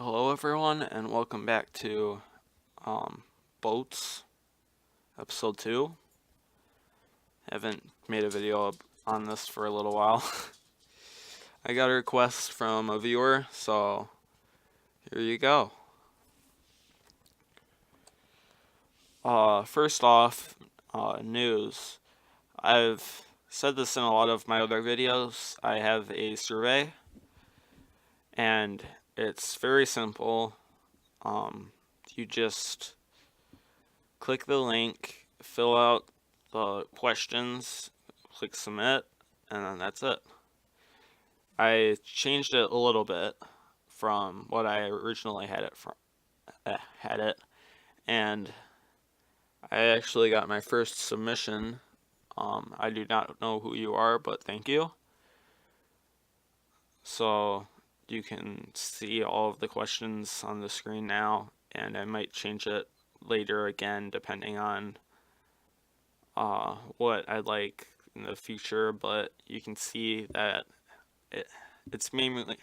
Hello everyone and welcome back to B.O.A.T.S episode 2. Haven't made a video on this for a little while. I got a request from a viewer, so here you go. First off, news. I've said this in a lot of my other videos. I have a survey and it's very simple. You just click the link, fill out the questions, click submit, and then that's it. I changed it a little bit from what I originally had it, and I actually got my first submission. I do not know who you are, but thank you. So you can see all of the questions on the screen now, and I might change it later again depending on what I'd like in the future, but you can see that it's mainly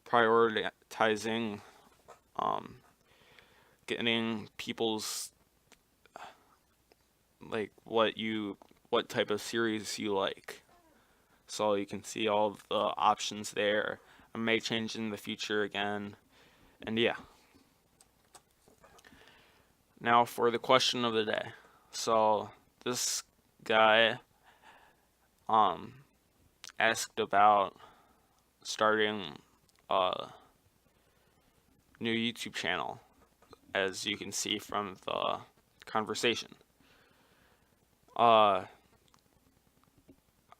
prioritizing getting people's what type of series you like. So you can see all of the options there. I may change in the future again, and yeah. Now for the question of the day. So this guy asked about starting a new YouTube channel, as you can see from the conversation.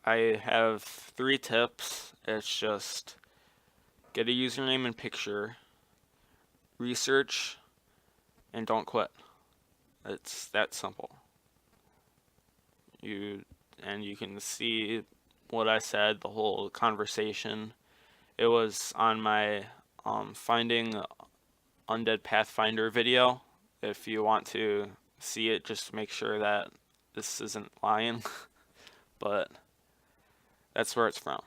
I have 3 tips. It's just get a username and picture, research, and don't quit. It's that simple. You can see what I said, the whole conversation. It was on my finding Undead Pathfinder video. If you want to see it, just make sure that this isn't lying. But that's where it's from.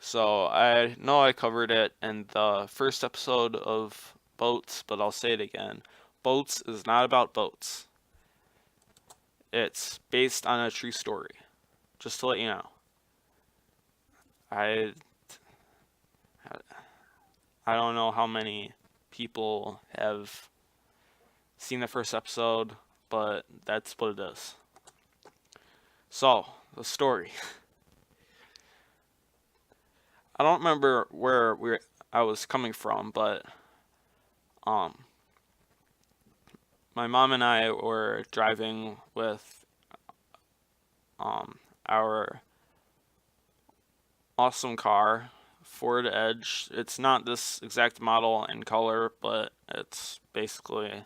So I know I covered it in the first episode of B.O.A.T.S, but I'll say it again. B.O.A.T.S is not about boats. It's based on a true story. Just to let you know. I don't know how many people have seen the first episode, but that's what it is. So, the story. I don't remember where I was coming from, but my mom and I were driving with our awesome car, Ford Edge. It's not this exact model and color, but it's basically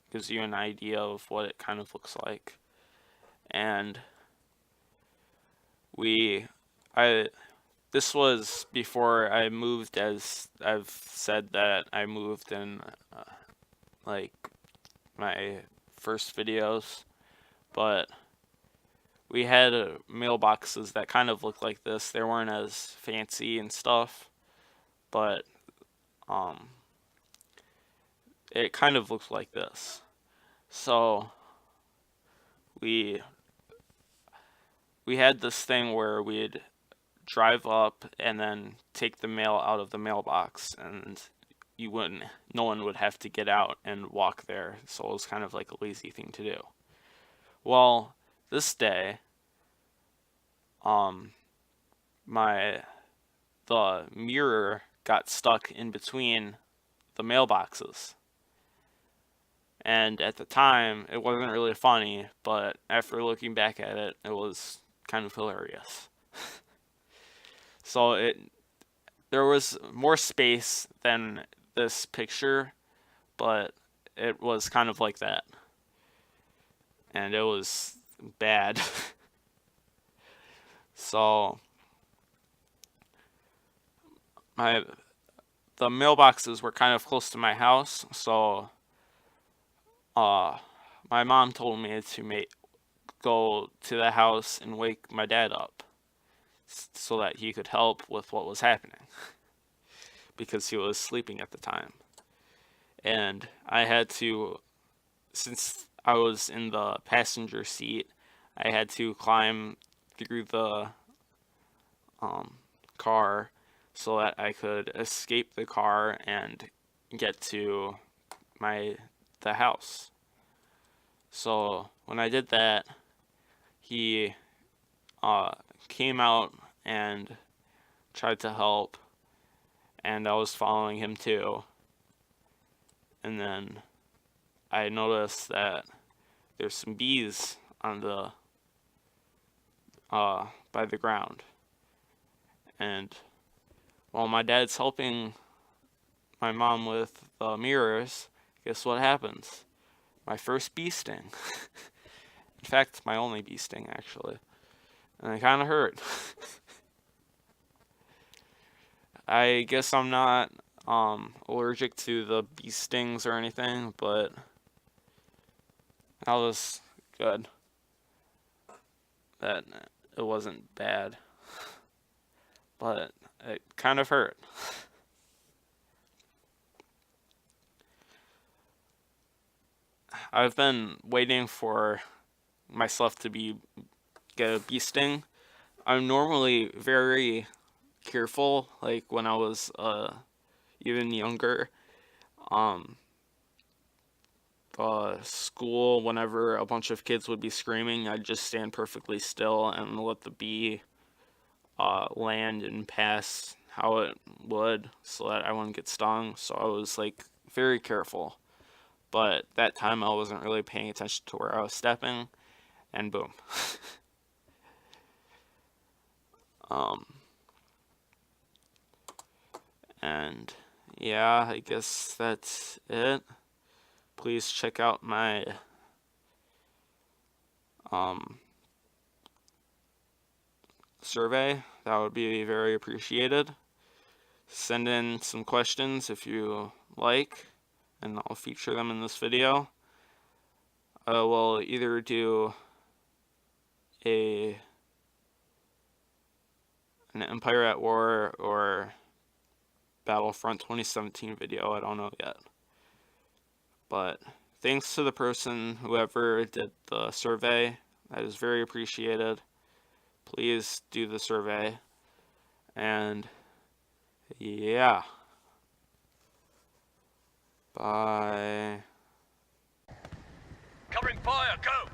gives you an idea of what it kind of looks like. And this was before I moved, as I've said that I moved in like my first videos, but we had mailboxes that kind of looked like this. They weren't as fancy and stuff, but it kind of looked like this. So we had this thing where we'd drive up and then take the mail out of the mailbox, and no one would have to get out and walk there. So it was kind of like a lazy thing to do. Well, this day, the mirror got stuck in between the mailboxes. And at the time, it wasn't really funny, but after looking back at it, it was kind of hilarious. So there was more space than this picture, but it was kind of like that. And it was bad. So the mailboxes were kind of close to my house, so my mom told me to go to the house and wake my dad up so that he could help with what was happening because he was sleeping at the time. And I had to, since I was in the passenger seat, I had to climb through the car so that I could escape the car and get to the house. So when I did that, he came out and tried to help, and I was following him too. And then I noticed that there's some bees on the by the ground. And while my dad's helping my mom with the mirrors, guess what happens? My first bee sting. In fact, my only bee sting, actually. And it kind of hurt. I guess I'm not allergic to the bee stings or anything, but that was good. That it wasn't bad. But it kind of hurt. I've been waiting for myself to get a bee sting. I'm normally very careful, like when I was even younger. School, whenever a bunch of kids would be screaming, I'd just stand perfectly still and let the bee land and pass how it would so that I wouldn't get stung. So I was like very careful. But that time I wasn't really paying attention to where I was stepping, and boom. And yeah, I guess that's it. Please check out my survey. That would be very appreciated. Send in some questions if you like, and I'll feature them in this video. I will either do an Empire at War or Battlefront 2017 video. I don't know yet. But thanks to the person, whoever did the survey. That is very appreciated. Please do the survey. And yeah. Bye. Covering fire, go!